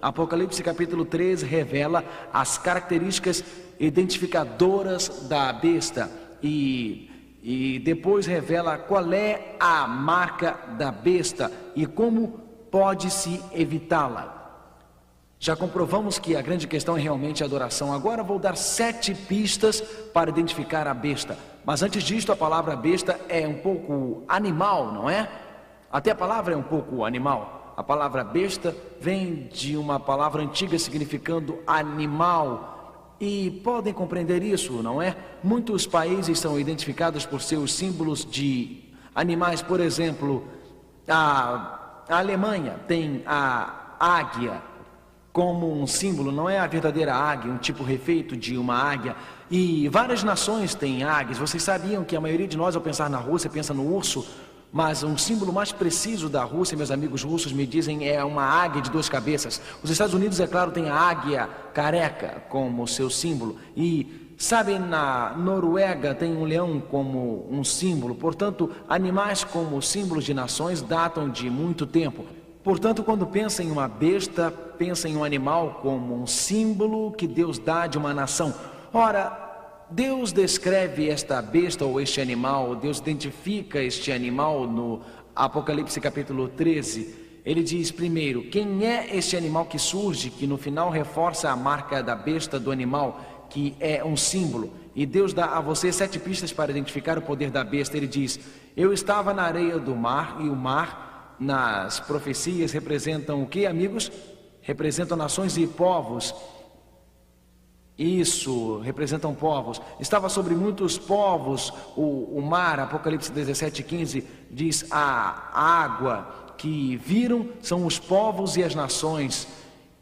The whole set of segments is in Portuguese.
Apocalipse capítulo 13 revela as características identificadoras da besta e depois revela qual é a marca da besta e como pode-se evitá-la. Já comprovamos que a grande questão é realmente a adoração. Agora vou dar 7 pistas para identificar a besta. Mas antes disto, a palavra besta é um pouco animal, não é? Até a palavra é um pouco animal. A palavra besta vem de uma palavra antiga significando animal. E podem compreender isso, não é? Muitos países são identificados por seus símbolos de animais. Por exemplo, a Alemanha tem a águia como um símbolo, não é a verdadeira águia, um tipo refeito de uma águia. E várias nações têm águias. Vocês sabiam que a maioria de nós, ao pensar na Rússia, pensa no urso? Mas um símbolo mais preciso da Rússia, meus amigos russos me dizem, é uma águia de 2 cabeças. Os Estados Unidos, é claro, tem a águia careca como seu símbolo. E, sabem, na Noruega tem um leão como um símbolo. Portanto, animais como símbolos de nações datam de muito tempo. Portanto, quando pensa em uma besta, pensa em um animal como um símbolo que Deus dá de uma nação. Ora, Deus descreve esta besta ou este animal, Deus identifica este animal no Apocalipse capítulo 13. Ele diz primeiro, quem é este animal que surge, que no final reforça a marca da besta do animal, que é um símbolo. E Deus dá a você 7 pistas para identificar o poder da besta. Ele diz, eu estava na areia do mar, e o mar nas profecias representam o que, amigos? Representam nações e povos. Isso, representam povos. Estava sobre muitos povos o mar. Apocalipse 17:15 diz, a água que viram são os povos e as nações.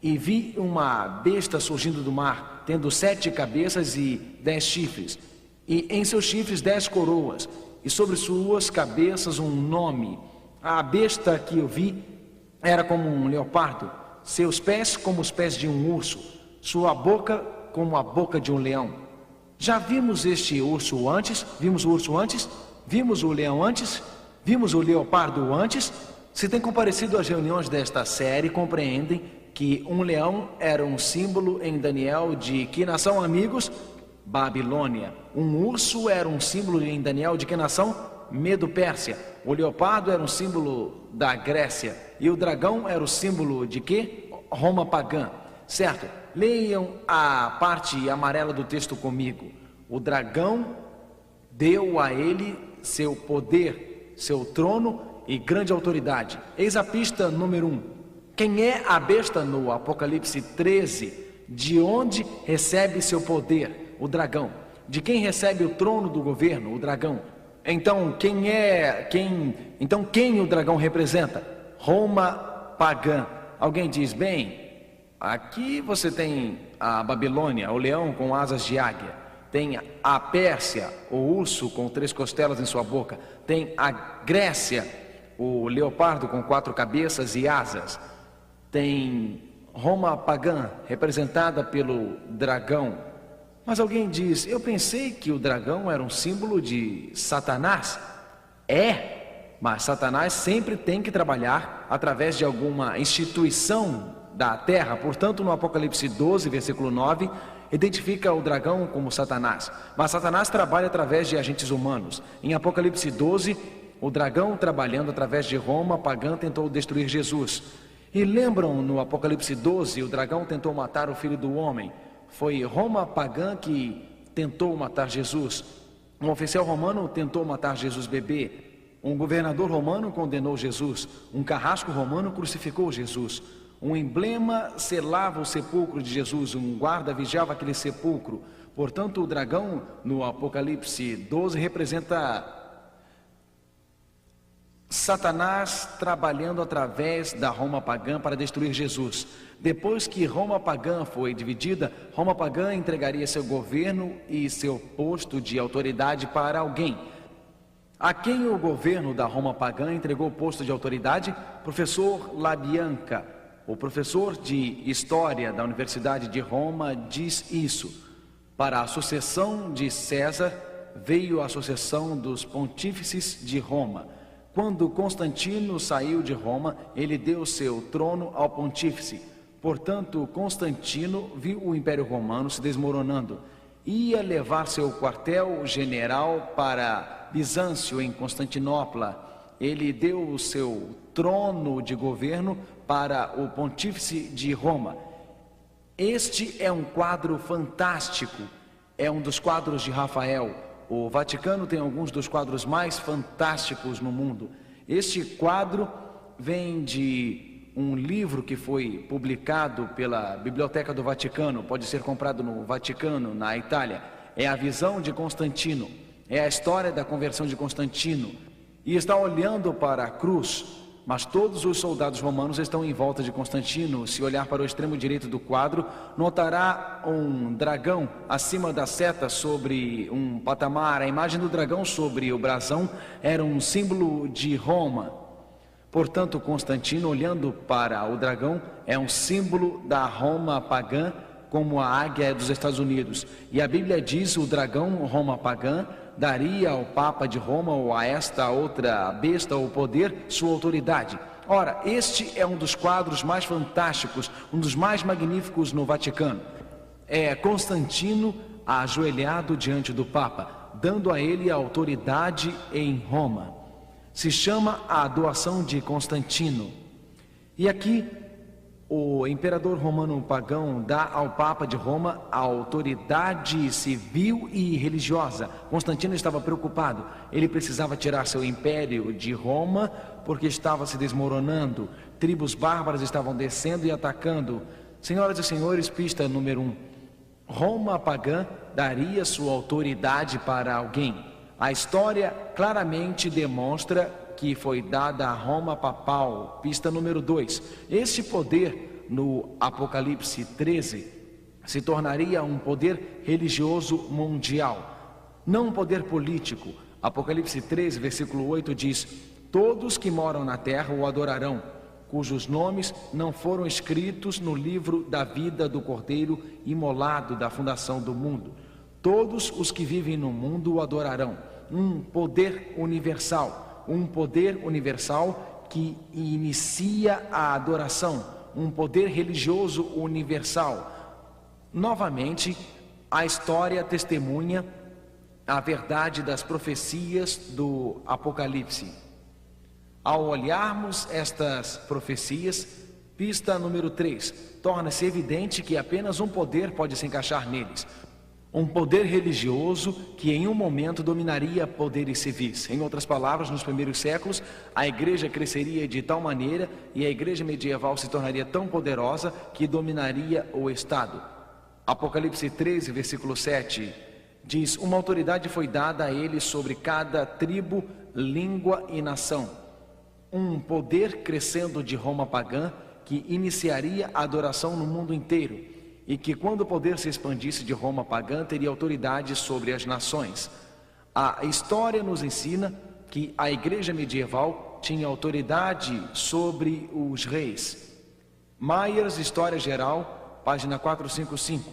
E vi uma besta surgindo do mar, tendo 7 cabeças e 10 chifres. E em seus chifres 10 coroas, e sobre suas cabeças um nome. A besta que eu vi era como um leopardo, seus pés como os pés de um urso, sua boca como a boca de um leão. Já vimos este urso antes? Vimos o urso antes? Vimos o leão antes? Vimos o leopardo antes? Se tem comparecido às reuniões desta série, compreendem que um leão era um símbolo em Daniel de que nação, amigos? Babilônia. Um urso era um símbolo em Daniel de que nação? Medo-Pérsia. O leopardo era um símbolo da Grécia. E o dragão era o símbolo de quê? Roma pagã. Certo? Leiam a parte amarela do texto comigo. O dragão deu a ele seu poder, seu trono e grande autoridade. Eis a pista número 1. Quem é a besta no Apocalipse 13? De onde recebe seu poder? O dragão. De quem recebe o trono do governo? O dragão. Então, quem o dragão representa? Roma pagã. Alguém diz, bem, aqui você tem a Babilônia, o leão com asas de águia. Tem a Pérsia, o urso com 3 costelas em sua boca. Tem a Grécia, o leopardo com 4 cabeças e asas. Tem Roma pagã, representada pelo dragão. Mas alguém diz, eu pensei que o dragão era um símbolo de Satanás. Mas Satanás sempre tem que trabalhar através de alguma instituição da terra. Portanto, no Apocalipse 12, versículo 9, identifica o dragão como Satanás. Mas Satanás trabalha através de agentes humanos. Em Apocalipse 12, o dragão, trabalhando através de Roma pagã, tentou destruir Jesus. E lembram, no Apocalipse 12, o dragão tentou matar o Filho do Homem. Foi Roma pagã que tentou matar Jesus. Um oficial romano tentou matar Jesus bebê. Um governador romano condenou Jesus. Um carrasco romano crucificou Jesus. Um emblema selava o sepulcro de Jesus. Um guarda vigiava aquele sepulcro. Portanto, o dragão no Apocalipse 12 representa Satanás trabalhando através da Roma pagã para destruir Jesus. Depois que Roma pagã foi dividida, Roma pagã entregaria seu governo e seu posto de autoridade para alguém. A quem o governo da Roma pagã entregou o posto de autoridade? Professor Labianca, o professor de História da Universidade de Roma, diz isso. Para a sucessão de César veio a sucessão dos pontífices de Roma. Quando Constantino saiu de Roma, ele deu seu trono ao pontífice. Portanto, Constantino viu o Império Romano se desmoronando. Ia levar seu quartel-general para Bizâncio, em Constantinopla. Ele deu o seu trono de governo para o pontífice de Roma. Este é um quadro fantástico, é um dos quadros de Rafael. O Vaticano tem alguns dos quadros mais fantásticos no mundo. Este quadro vem de um livro que foi publicado pela Biblioteca do Vaticano, pode ser comprado no Vaticano, na Itália. É a visão de Constantino, é a história da conversão de Constantino. E está olhando para a cruz, mas todos os soldados romanos estão em volta de Constantino. Se olhar para o extremo direito do quadro, notará um dragão acima da seta sobre um patamar. A imagem do dragão sobre o brasão era um símbolo de Roma. Portanto, Constantino, olhando para o dragão, é um símbolo da Roma pagã, como a águia dos Estados Unidos. E a Bíblia diz: o dragão, Roma pagã, daria ao Papa de Roma ou a esta outra besta o poder, sua autoridade. Ora, este é um dos quadros mais fantásticos, um dos mais magníficos no Vaticano. É Constantino ajoelhado diante do Papa, dando a ele a autoridade em Roma. Se chama a doação de Constantino. E aqui o imperador romano pagão dá ao Papa de Roma a autoridade civil e religiosa. Constantino estava preocupado. Ele precisava tirar seu império de Roma porque estava se desmoronando. Tribos bárbaras estavam descendo e atacando. Senhoras e senhores, pista número 1. Roma pagã daria sua autoridade para alguém. A história claramente demonstra que foi dada a Roma papal. Pista número 2. Este poder, no Apocalipse 13, se tornaria um poder religioso mundial, não um poder político. Apocalipse 13, versículo 8 diz: todos que moram na terra o adorarão, cujos nomes não foram escritos no livro da vida do Cordeiro imolado da fundação do mundo. Todos os que vivem no mundo o adorarão. Um poder universal que inicia a adoração, um poder religioso universal. Novamente, a história testemunha a verdade das profecias do Apocalipse. Ao olharmos estas profecias, pista número 3, torna-se evidente que apenas um poder pode se encaixar neles. Um poder religioso que em um momento dominaria poderes civis. Em outras palavras, nos primeiros séculos, a igreja cresceria de tal maneira e a igreja medieval se tornaria tão poderosa que dominaria o Estado. Apocalipse 13, versículo 7, diz: uma autoridade foi dada a ele sobre cada tribo, língua e nação. Um poder crescendo de Roma pagã que iniciaria a adoração no mundo inteiro. E que quando o poder se expandisse de Roma pagã, teria autoridade sobre as nações. A história nos ensina que a igreja medieval tinha autoridade sobre os reis. Myers, História Geral, página 455.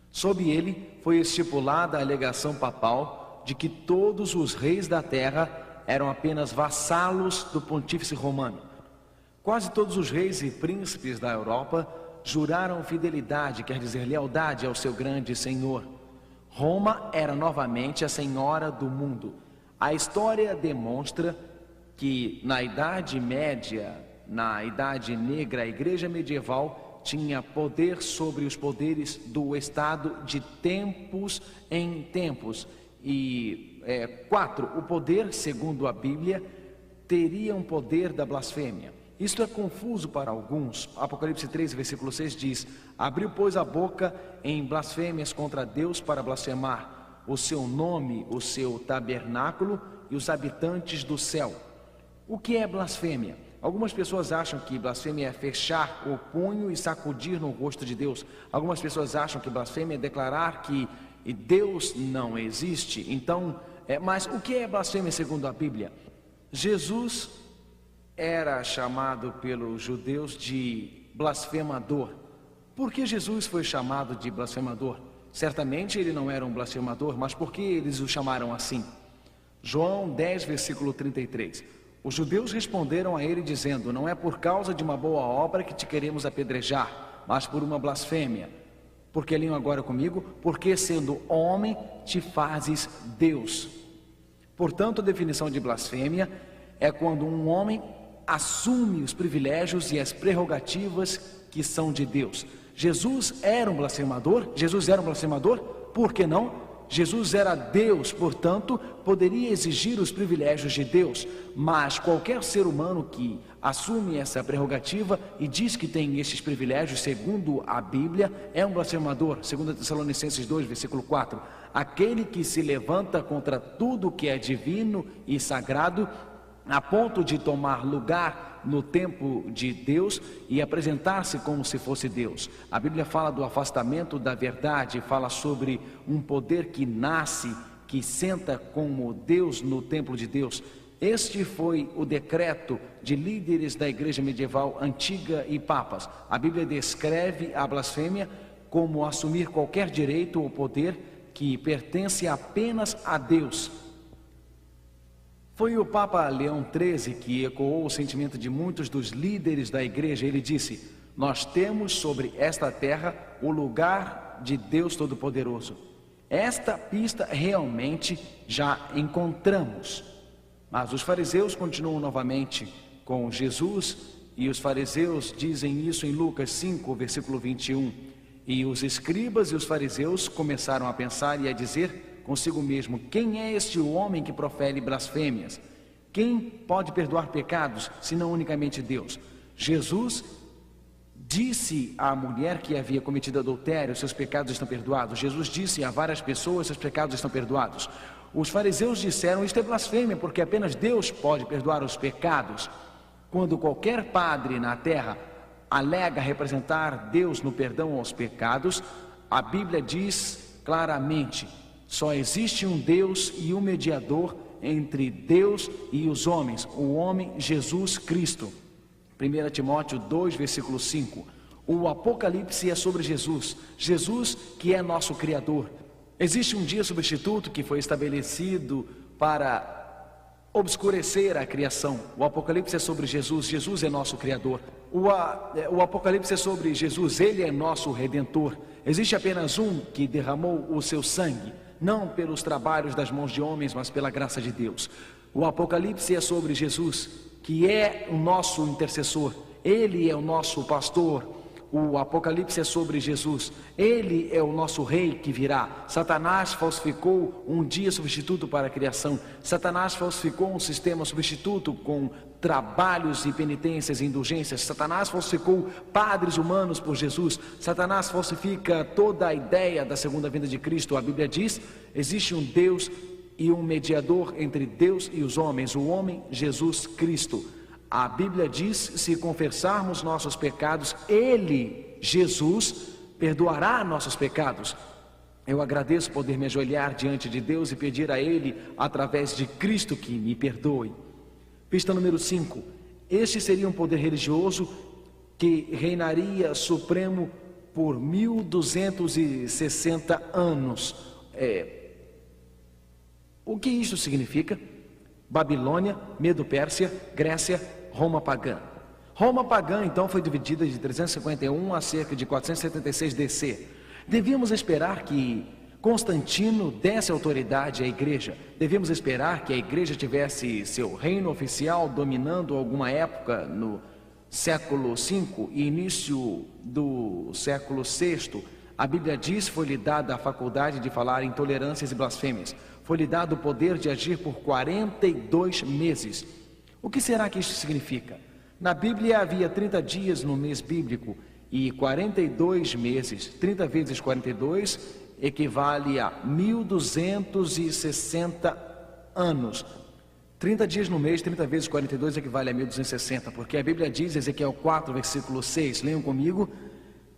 Sob ele foi estipulada a alegação papal de que todos os reis da terra eram apenas vassalos do pontífice romano. Quase todos os reis e príncipes da Europa juraram fidelidade, quer dizer, lealdade ao seu grande Senhor. Roma era novamente a senhora do mundo. A história demonstra que na Idade Média, na Idade Negra, a igreja medieval tinha poder sobre os poderes do Estado de tempos em tempos. E 4, o poder, segundo a Bíblia, teria um poder da blasfêmia. Isto é confuso para alguns. Apocalipse 13, versículo 6 diz: abriu, pois, a boca em blasfêmias contra Deus para blasfemar o seu nome, o seu tabernáculo e os habitantes do céu. O que é blasfêmia? Algumas pessoas acham que blasfêmia é fechar o punho e sacudir no rosto de Deus. Algumas pessoas acham que blasfêmia é declarar que Deus não existe. Então, mas o que é blasfêmia segundo a Bíblia? Jesus era chamado pelos judeus de blasfemador. Por que Jesus foi chamado de blasfemador? Certamente ele não era um blasfemador, mas por que eles o chamaram assim? João 10, versículo 33. Os judeus responderam a ele dizendo: não é por causa de uma boa obra que te queremos apedrejar, mas por uma blasfêmia. Porque leiam agora comigo, porque sendo homem te fazes Deus. Portanto, a definição de blasfêmia é quando um homem assume os privilégios e as prerrogativas que são de Deus. Jesus era um blasfemador? Por que não? Jesus era Deus, portanto, poderia exigir os privilégios de Deus, mas qualquer ser humano que assume essa prerrogativa e diz que tem esses privilégios, segundo a Bíblia, é um blasfemador. 2 Tessalonicenses 2, versículo 4. Aquele que se levanta contra tudo que é divino e sagrado, a ponto de tomar lugar no templo de Deus e apresentar-se como se fosse Deus. A Bíblia fala do afastamento da verdade, fala sobre um poder que nasce, que senta como Deus no templo de Deus. Este foi o decreto de líderes da igreja medieval antiga e papas. A Bíblia descreve a blasfêmia como assumir qualquer direito ou poder que pertence apenas a Deus. Foi o Papa Leão XIII que ecoou o sentimento de muitos dos líderes da igreja. Ele disse: nós temos sobre esta terra o lugar de Deus Todo-Poderoso. Esta pista realmente já encontramos. Mas os fariseus continuam novamente com Jesus, e os fariseus dizem isso em Lucas 5, versículo 21. E os escribas e os fariseus começaram a pensar e a dizer consigo mesmo: quem é este homem que profere blasfêmias? Quem pode perdoar pecados, senão unicamente Deus? Jesus disse à mulher que havia cometido adultério: seus pecados estão perdoados. Jesus disse a várias pessoas: seus pecados estão perdoados. Os fariseus disseram: isto é blasfêmia, porque apenas Deus pode perdoar os pecados. Quando qualquer padre na terra alega representar Deus no perdão aos pecados, a Bíblia diz claramente: só existe um Deus e um mediador entre Deus e os homens, o homem Jesus Cristo. 1 Timóteo 2, versículo 5. O Apocalipse é sobre Jesus, Jesus que é nosso Criador. Existe um dia substituto que foi estabelecido para obscurecer a criação. O Apocalipse é sobre Jesus, Jesus é nosso Criador. O Apocalipse é sobre Jesus, Ele é nosso Redentor. Existe apenas um que derramou o seu sangue, não pelos trabalhos das mãos de homens, mas pela graça de Deus. O Apocalipse é sobre Jesus, que é o nosso intercessor. Ele é o nosso pastor. O Apocalipse é sobre Jesus, Ele é o nosso rei que virá. Satanás falsificou um dia substituto para a criação. Satanás falsificou um sistema substituto com trabalhos e penitências e indulgências. Satanás falsificou padres humanos por Jesus. Satanás falsifica toda a ideia da segunda vinda de Cristo. A Bíblia diz: existe um Deus e um mediador entre Deus e os homens, o homem Jesus Cristo. A Bíblia diz: se confessarmos nossos pecados, Ele, Jesus, perdoará nossos pecados. Eu agradeço poder me ajoelhar diante de Deus e pedir a Ele, através de Cristo, que me perdoe. Pista número 5. Este seria um poder religioso que reinaria supremo por 1260 anos. O que isso significa? Babilônia, Medo-Pérsia, Grécia, Roma pagã. Roma pagã então foi dividida de 351 a cerca de 476 DC. Devíamos esperar que Constantino desse autoridade à igreja. Devíamos esperar que a igreja tivesse seu reino oficial dominando alguma época no século V e início do século VI. A Bíblia diz: foi-lhe dada a faculdade de falar intolerâncias e blasfêmias. Foi-lhe dado o poder de agir por 42 meses. O que será que isso significa? Na Bíblia havia 30 dias no mês bíblico e 42 meses. 30 vezes 42 equivale a 1260 anos. 30 dias no mês, 30 vezes 42 equivale a 1260, porque a Bíblia diz, Ezequiel 4, versículo 6, leiam comigo: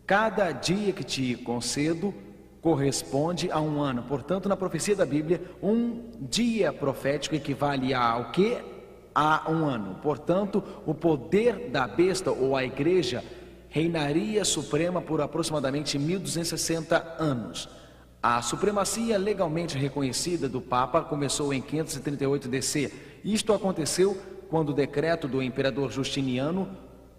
cada dia que te concedo corresponde a um ano. Portanto, na profecia da Bíblia, um dia profético equivale ao quê? A um ano. Portanto, o poder da besta ou a igreja reinaria suprema por aproximadamente 1260 anos. A supremacia legalmente reconhecida do Papa começou em 538 DC. Isto aconteceu quando o decreto do imperador Justiniano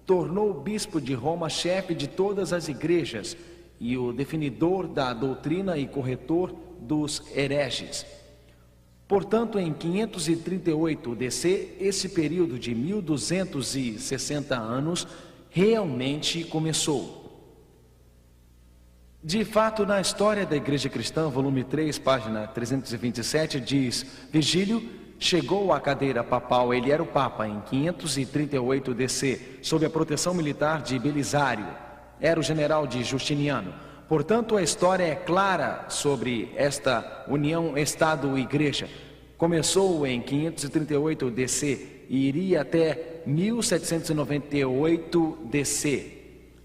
tornou o bispo de Roma chefe de todas as igrejas e o definidor da doutrina e corretor dos hereges. Portanto, em 538 DC, esse período de 1260 anos realmente começou. De fato, na História da Igreja Cristã, volume 3, página 327, diz: Vigílio chegou à cadeira papal, ele era o Papa, em 538 DC, sob a proteção militar de Belisário, era o general de Justiniano. Portanto, a história é clara sobre esta união Estado-Igreja. Começou em 538 DC e iria até 1798 DC.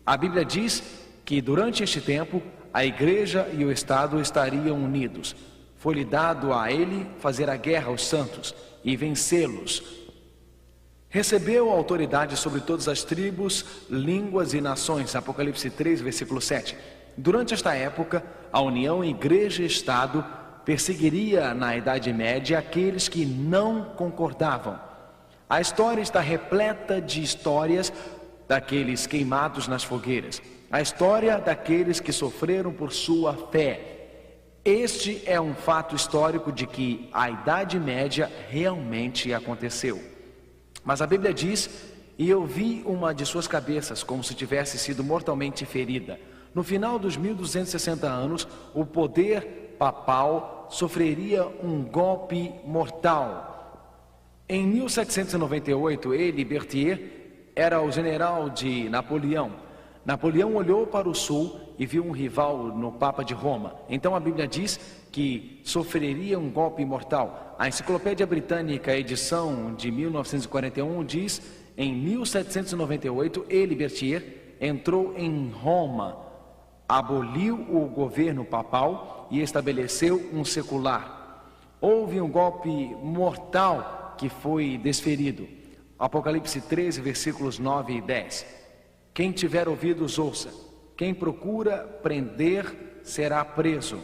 A Bíblia diz que durante este tempo a Igreja e o Estado estariam unidos. Foi-lhe dado a ele fazer a guerra aos santos e vencê-los. Recebeu autoridade sobre todas as tribos, línguas e nações. Apocalipse 3, versículo 7. Durante esta época, a união Igreja-Estado perseguiria na Idade Média aqueles que não concordavam. A história está repleta de histórias daqueles queimados nas fogueiras. A história daqueles que sofreram por sua fé. Este é um fato histórico de que a Idade Média realmente aconteceu. Mas a Bíblia diz: e eu vi uma de suas cabeças como se tivesse sido mortalmente ferida. No final dos 1260 anos, o poder papal sofreria um golpe mortal. Em 1798, ele, Berthier, era o general de Napoleão. Napoleão olhou para o sul e viu um rival no Papa de Roma. Então a Bíblia diz que sofreria um golpe mortal. A Enciclopédia Britânica, edição de 1941, diz: em 1798, ele, Berthier, entrou em Roma, aboliu o governo papal e estabeleceu um secular. Houve um golpe mortal que foi desferido. Apocalipse 13, versículos 9 e 10. Quem tiver ouvidos, ouça. Quem procura prender será preso.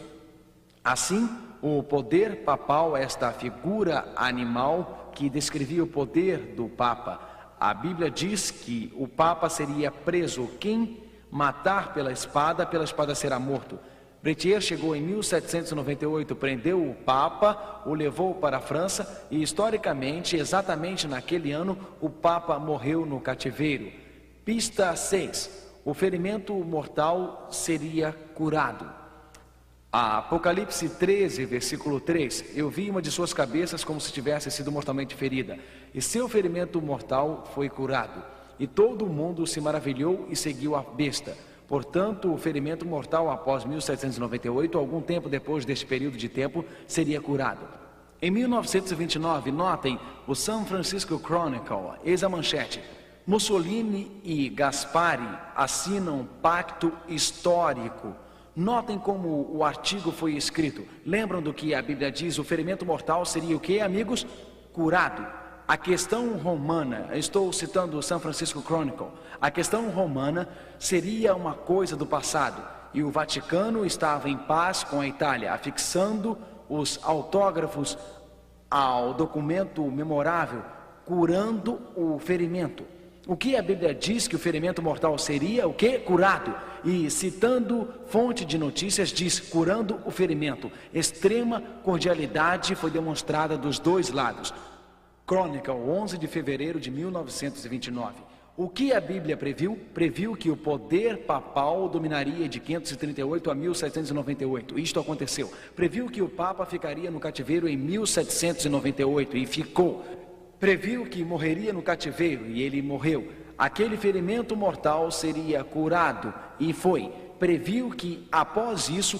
Assim, o poder papal, esta figura animal que descrevia o poder do Papa. A Bíblia diz que o Papa seria preso. Quem matar pela espada será morto. Berthier chegou em 1798, prendeu o Papa, o levou para a França e, historicamente, exatamente naquele ano, o Papa morreu no cativeiro. Pista 6. O ferimento mortal seria curado. Apocalipse 13, versículo 3. Eu vi uma de suas cabeças como se tivesse sido mortalmente ferida, e seu ferimento mortal foi curado. E todo o mundo se maravilhou e seguiu a besta. Portanto, o ferimento mortal após 1798, algum tempo depois deste período de tempo, seria curado. Em 1929, notem o San Francisco Chronicle, eis a manchete: Mussolini e Gaspari assinam pacto histórico. Notem como o artigo foi escrito. Lembram do que a Bíblia diz? O ferimento mortal seria o que, amigos? Curado. A questão romana, estou citando o San Francisco Chronicle, a questão romana seria uma coisa do passado, e o Vaticano estava em paz com a Itália, afixando os autógrafos ao documento memorável, curando o ferimento. O que a Bíblia diz que o ferimento mortal seria o que? Curado. E citando fonte de notícias diz: curando o ferimento. Extrema cordialidade foi demonstrada dos dois lados. Chronicle, 11 de fevereiro de 1929. O que a Bíblia previu? Previu que o poder papal dominaria de 538 a 1798. Isto aconteceu. Previu que o Papa ficaria no cativeiro em 1798 e ficou. Previu que morreria no cativeiro e ele morreu. Aquele ferimento mortal seria curado e foi. Previu que após isso,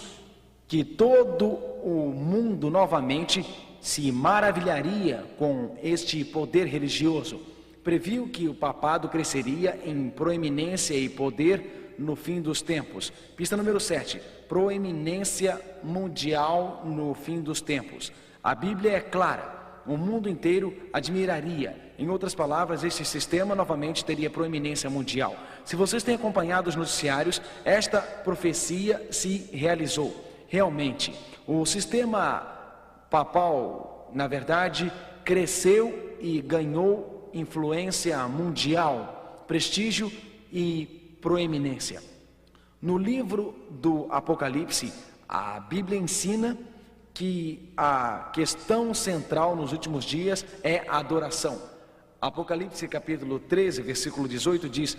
que todo o mundo novamente se maravilharia com este poder religioso. Previu que o papado cresceria em proeminência e poder no fim dos tempos. Pista número 7. Proeminência mundial no fim dos tempos. A Bíblia é clara. O mundo inteiro admiraria. Em outras palavras, este sistema novamente teria proeminência mundial. Se vocês têm acompanhado os noticiários, esta profecia se realizou. Realmente, o sistema papal, na verdade, cresceu e ganhou influência mundial. prestígio e proeminência. No livro do Apocalipse, a Bíblia ensina que a questão central nos últimos dias é a adoração. Apocalipse capítulo 13, versículo 18 diz: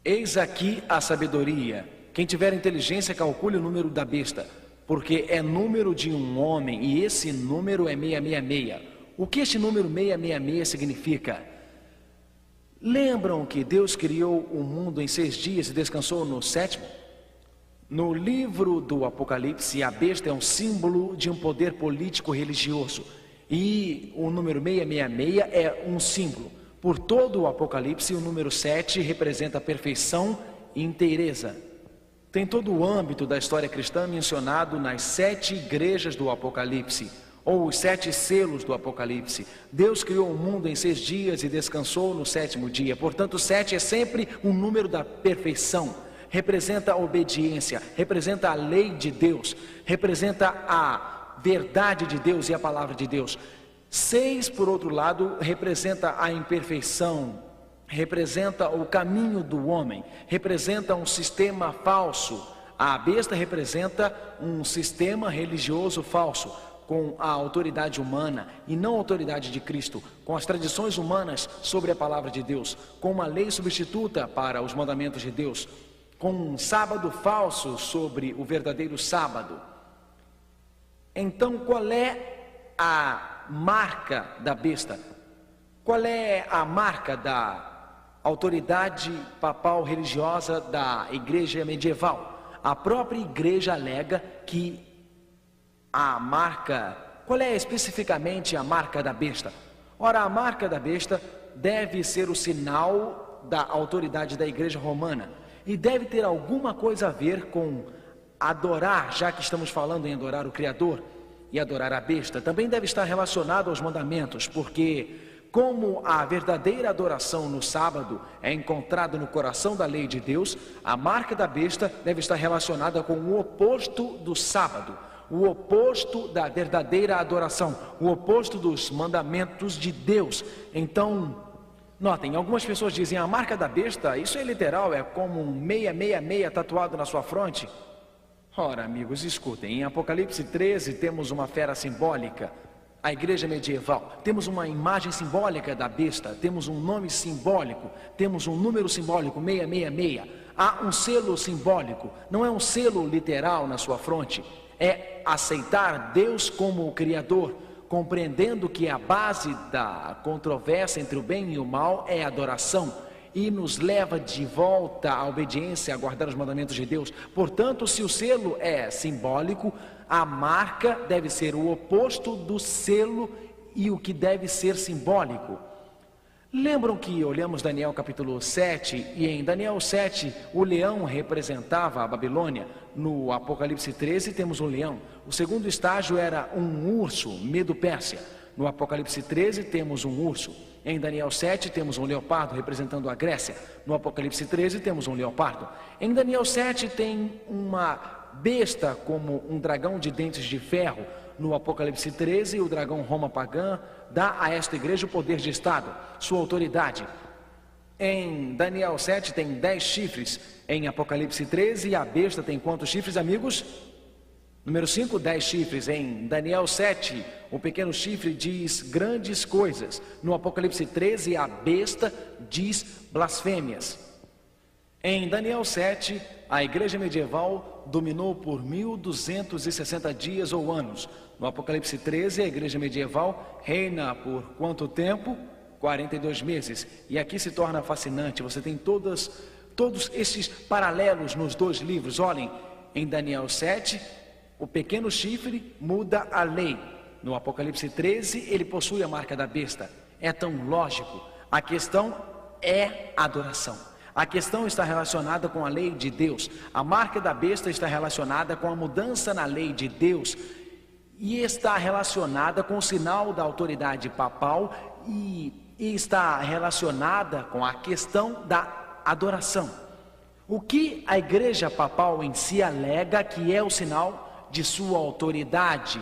eis aqui a sabedoria, quem tiver inteligência calcule o número da besta, porque é número de um homem e esse número é 666. O que este número 666 significa? Lembram que Deus criou o mundo em 6 dias e descansou no 7º? No livro do Apocalipse, a besta é um símbolo de um poder político religioso. E o número 666 é um símbolo. Por todo o Apocalipse, o número 7 representa a perfeição e inteireza. Tem todo o âmbito da história cristã mencionado nas 7 igrejas do Apocalipse, ou os 7 selos do Apocalipse. Deus criou o mundo em 6 dias e descansou no 7º dia. Portanto, 7 é sempre um número da perfeição. Representa a obediência, representa a lei de Deus, representa a verdade de Deus e a palavra de Deus. 6, por outro lado, representa a imperfeição, representa o caminho do homem, representa um sistema falso. A besta representa um sistema religioso falso, com a autoridade humana e não a autoridade de Cristo, com as tradições humanas sobre a palavra de Deus, com uma lei substituta para os mandamentos de Deus, com um sábado falso sobre o verdadeiro sábado. Então, qual é a marca da besta? Qual é a marca da autoridade papal religiosa da igreja medieval? A própria igreja alega que a marca, qual é especificamente a marca da besta? Ora, a marca da besta deve ser o sinal da autoridade da igreja romana e deve ter alguma coisa a ver com adorar, já que estamos falando em adorar o Criador e adorar a besta. Também deve estar relacionado aos mandamentos, porque como a verdadeira adoração no sábado é encontrada no coração da lei de Deus, a marca da besta deve estar relacionada com o oposto do sábado, o oposto da verdadeira adoração, o oposto dos mandamentos de Deus. Então, notem, algumas pessoas dizem, a marca da besta, isso é literal, é como um 666 tatuado na sua fronte. Ora, amigos, escutem, em Apocalipse 13 temos uma fera simbólica, a igreja medieval, temos uma imagem simbólica da besta, temos um nome simbólico, temos um número simbólico, 666, há um selo simbólico, não é um selo literal na sua fronte, é aceitar Deus como o Criador, compreendendo que a base da controvérsia entre o bem e o mal é a adoração, e nos leva de volta à obediência, a guardar os mandamentos de Deus. Portanto, se o selo é simbólico, a marca deve ser o oposto do selo e o que deve ser simbólico. Lembram que olhamos Daniel capítulo 7 e em Daniel 7 o leão representava a Babilônia? No Apocalipse 13 temos um leão. O segundo estágio era um urso, Medo-Pérsia. No Apocalipse 13 temos um urso. Em Daniel 7 temos um leopardo representando a Grécia. No Apocalipse 13 temos um leopardo. Em Daniel 7 tem uma besta como um dragão de dentes de ferro. No Apocalipse 13 o dragão Roma pagã dá a esta igreja o poder de Estado, sua autoridade. Em Daniel 7 tem 10 chifres. Em Apocalipse 13 a besta tem quantos chifres, amigos? Número 5, 10 chifres. Em Daniel 7, o pequeno chifre diz grandes coisas. No Apocalipse 13, a besta diz blasfêmias. Em Daniel 7, a igreja medieval dominou por 1260 dias ou anos. No Apocalipse 13, a igreja medieval reina por quanto tempo? 42 meses. E aqui se torna fascinante, você tem todos esses paralelos nos dois livros. Olhem, em Daniel 7, o pequeno chifre muda a lei. No Apocalipse 13, ele possui a marca da besta. É tão lógico. A questão é adoração. A questão está relacionada com a lei de Deus. A marca da besta está relacionada com a mudança na lei de Deus. E está relacionada com o sinal da autoridade papal e está relacionada com a questão da adoração. O que a igreja papal em si alega que é o sinal de sua autoridade?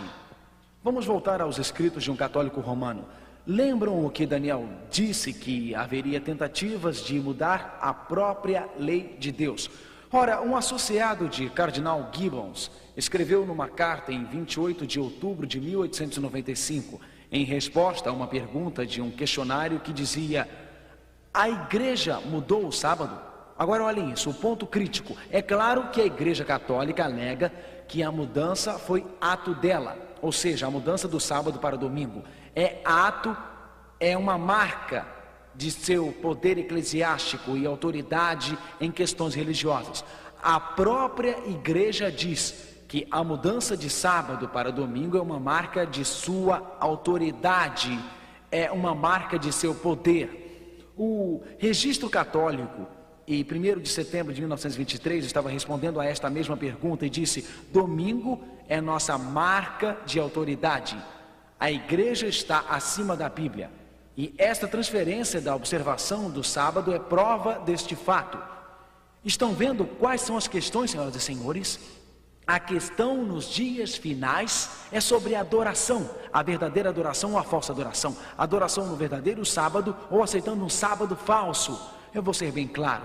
Vamos voltar aos escritos de um católico romano. Lembram o que Daniel disse, que haveria tentativas de mudar a própria lei de Deus? Ora, um associado de Cardeal Gibbons escreveu numa carta em 28 de outubro de 1895, em resposta a uma pergunta de um questionário que dizia: a igreja mudou o sábado? Agora olhem isso, o ponto crítico. É claro que a Igreja Católica alega que a mudança foi ato dela, ou seja, a mudança do sábado para o domingo. É uma marca de seu poder eclesiástico e autoridade em questões religiosas. A própria igreja diz que a mudança de sábado para domingo é uma marca de sua autoridade, é uma marca de seu poder. O registro católico, em 1º de setembro de 1923, estava respondendo a esta mesma pergunta e disse: domingo é nossa marca de autoridade. A igreja está acima da Bíblia. E esta transferência da observação do sábado é prova deste fato. Estão vendo quais são as questões, senhoras e senhores? A questão nos dias finais é sobre a adoração, a verdadeira adoração ou a falsa adoração, adoração no verdadeiro sábado ou aceitando um sábado falso. Eu vou ser bem claro: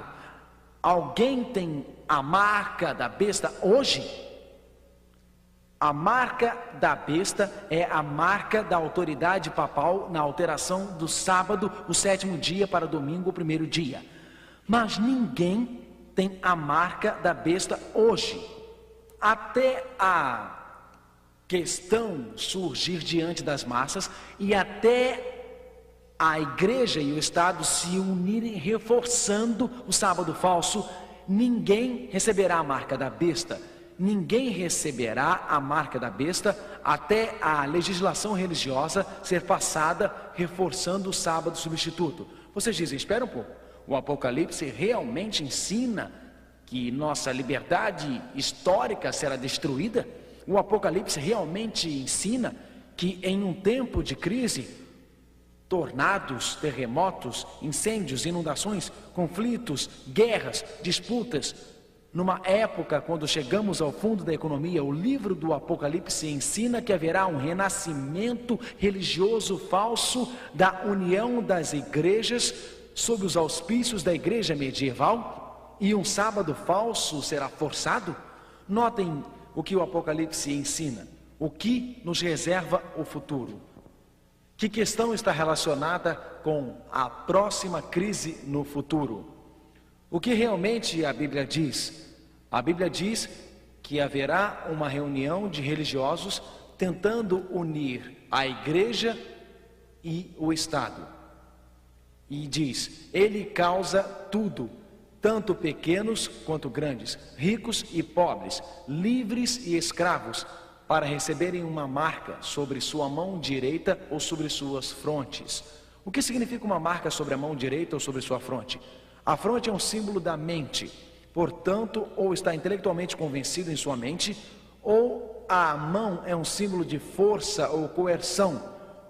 alguém tem a marca da besta hoje? A marca da besta é a marca da autoridade papal na alteração do sábado, o 7º dia, para domingo, o 1º dia. Mas ninguém tem a marca da besta hoje. Até a questão surgir diante das massas e até a igreja e o Estado se unirem reforçando o sábado falso, ninguém receberá a marca da besta. Ninguém receberá a marca da besta até a legislação religiosa ser passada reforçando o sábado substituto. Vocês dizem: espera um pouco, o Apocalipse realmente ensina que nossa liberdade histórica será destruída? O Apocalipse realmente ensina que em um tempo de crise, tornados, terremotos, incêndios, inundações, conflitos, guerras, disputas, numa época quando chegamos ao fundo da economia, o livro do Apocalipse ensina que haverá um renascimento religioso falso da união das igrejas sob os auspícios da igreja medieval, e um sábado falso será forçado? Notem o que o Apocalipse ensina, o que nos reserva o futuro. Que questão está relacionada com a próxima crise no futuro? O que realmente a Bíblia diz? A Bíblia diz que haverá uma reunião de religiosos tentando unir a igreja e o Estado. E diz: ele causa tudo, tanto pequenos quanto grandes, ricos e pobres, livres e escravos, para receberem uma marca sobre sua mão direita ou sobre suas frontes. O que significa uma marca sobre a mão direita ou sobre sua fronte? A fronte é um símbolo da mente, portanto, ou está intelectualmente convencido em sua mente, ou a mão é um símbolo de força ou coerção,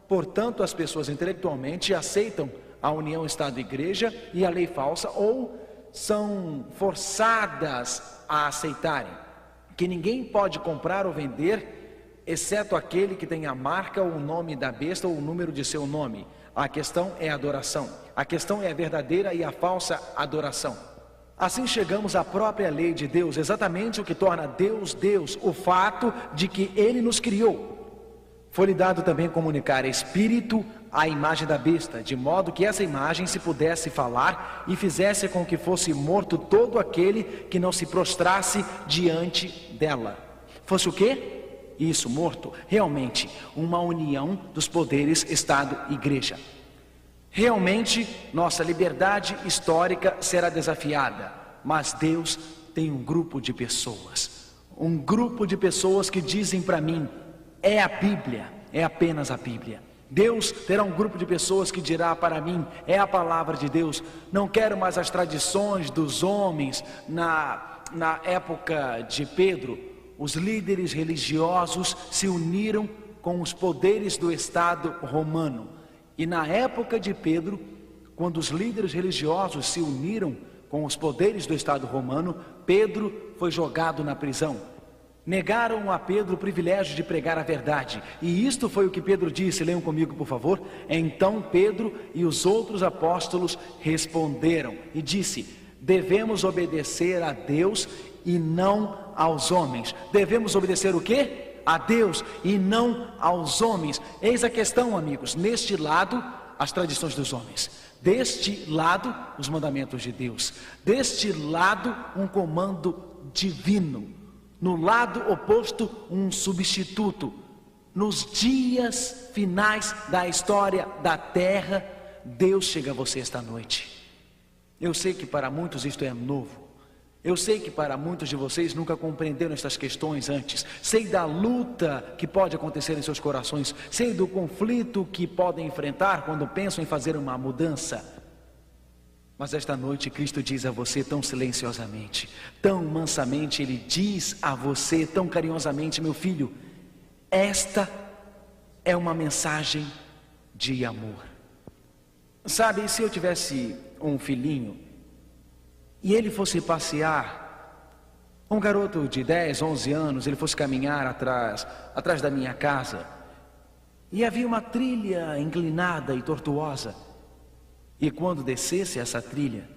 portanto, as pessoas intelectualmente aceitam a união Estado-Igreja e a lei falsa, ou são forçadas a aceitarem que ninguém pode comprar ou vender, exceto aquele que tem a marca ou o nome da besta ou o número de seu nome. A questão é a adoração. A questão é a verdadeira e a falsa adoração. Assim chegamos à própria lei de Deus, exatamente o que torna Deus, Deus, o fato de que Ele nos criou. Foi-lhe dado também comunicar espírito à imagem da besta, de modo que essa imagem se pudesse falar e fizesse com que fosse morto todo aquele que não se prostrasse diante dela. Fosse o quê? Isso, morto. Realmente, uma união dos poderes Estado-Igreja. Realmente, nossa liberdade histórica será desafiada, mas Deus tem um grupo de pessoas. Um grupo de pessoas que dizem para mim: é a Bíblia, é apenas a Bíblia. Deus terá um grupo de pessoas que dirá para mim: é a palavra de Deus. Não quero mais as tradições dos homens. Na época de Pedro, os líderes religiosos se uniram com os poderes do Estado romano. E na época de Pedro, quando os líderes religiosos se uniram com os poderes do Estado romano, Pedro foi jogado na prisão. Negaram a Pedro o privilégio de pregar a verdade. E isto foi o que Pedro disse. Leiam comigo, por favor. Então Pedro e os outros apóstolos responderam e disse: devemos obedecer a Deus e não aos homens. Devemos obedecer o quê? A Deus e não aos homens. Eis a questão, amigos. Neste lado, as tradições dos homens. Deste lado, os mandamentos de Deus. Deste lado, um comando divino. No lado oposto, um substituto. Nos dias finais da história da terra, Deus chega a você esta noite. Eu sei que para muitos isto é novo. Eu sei que para muitos de vocês nunca compreenderam estas questões antes. Sei da luta que pode acontecer em seus corações. Sei do conflito que podem enfrentar quando pensam em fazer uma mudança. Mas esta noite Cristo diz a você tão silenciosamente, tão mansamente, Ele diz a você tão carinhosamente: meu filho, esta é uma mensagem de amor. Sabe, se eu tivesse um filhinho e ele fosse passear, um garoto de 10, 11 anos, ele fosse caminhar atrás da minha casa, e havia uma trilha inclinada e tortuosa, e quando descesse essa trilha,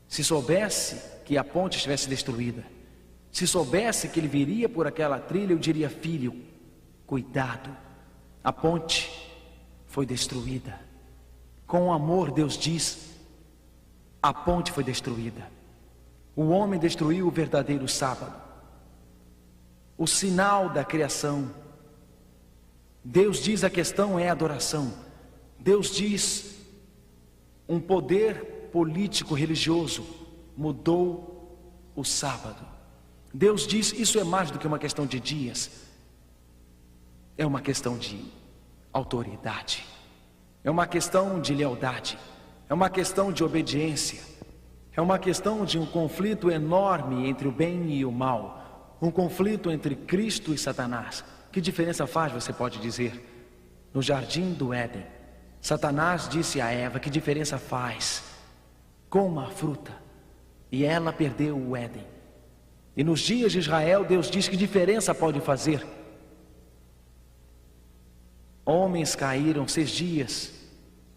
se soubesse que a ponte estivesse destruída, se soubesse que ele viria por aquela trilha, eu diria: filho, cuidado, a ponte foi destruída. Com amor, Deus diz: a ponte foi destruída. O homem destruiu o verdadeiro sábado, o sinal da criação. Deus diz: a questão é a adoração. Deus diz: um poder político religioso mudou o sábado. Deus diz: isso é mais do que uma questão de dias, é uma questão de autoridade, é uma questão de lealdade, é uma questão de obediência, é uma questão de um conflito enorme entre o bem e o mal, um conflito entre Cristo e Satanás. Que diferença faz, você pode dizer? No jardim do Éden, Satanás disse a Eva: que diferença faz? Coma a fruta. E ela perdeu o Éden. E nos dias de Israel, Deus diz: que diferença pode fazer? Homens caíram 6 dias,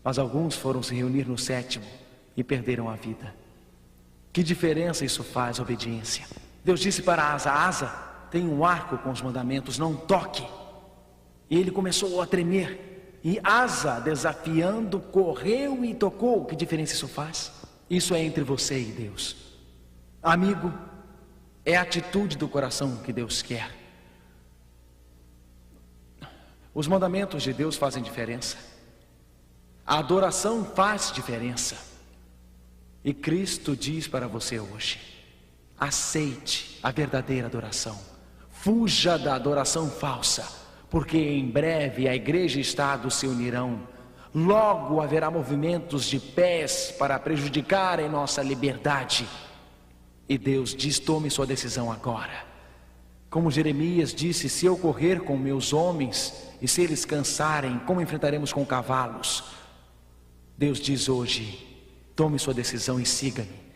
mas alguns foram se reunir no 7º e perderam a vida. Que diferença isso faz, obediência? Deus disse para Asa: Asa, tem um arco com os mandamentos, não toque. E ele começou a tremer. E Asa, desafiando, correu e tocou. Que diferença isso faz? Isso é entre você e Deus. Amigo, é a atitude do coração que Deus quer. Os mandamentos de Deus fazem diferença. A adoração faz diferença. E Cristo diz para você hoje: aceite a verdadeira adoração. Fuja da adoração falsa, porque em breve a igreja e o Estado se unirão. Logo haverá movimentos de pés para prejudicarem nossa liberdade. E Deus diz: tome sua decisão agora. Como Jeremias disse: se eu correr com meus homens e se eles cansarem, como enfrentaremos com cavalos? Deus diz hoje: tome sua decisão e siga-me.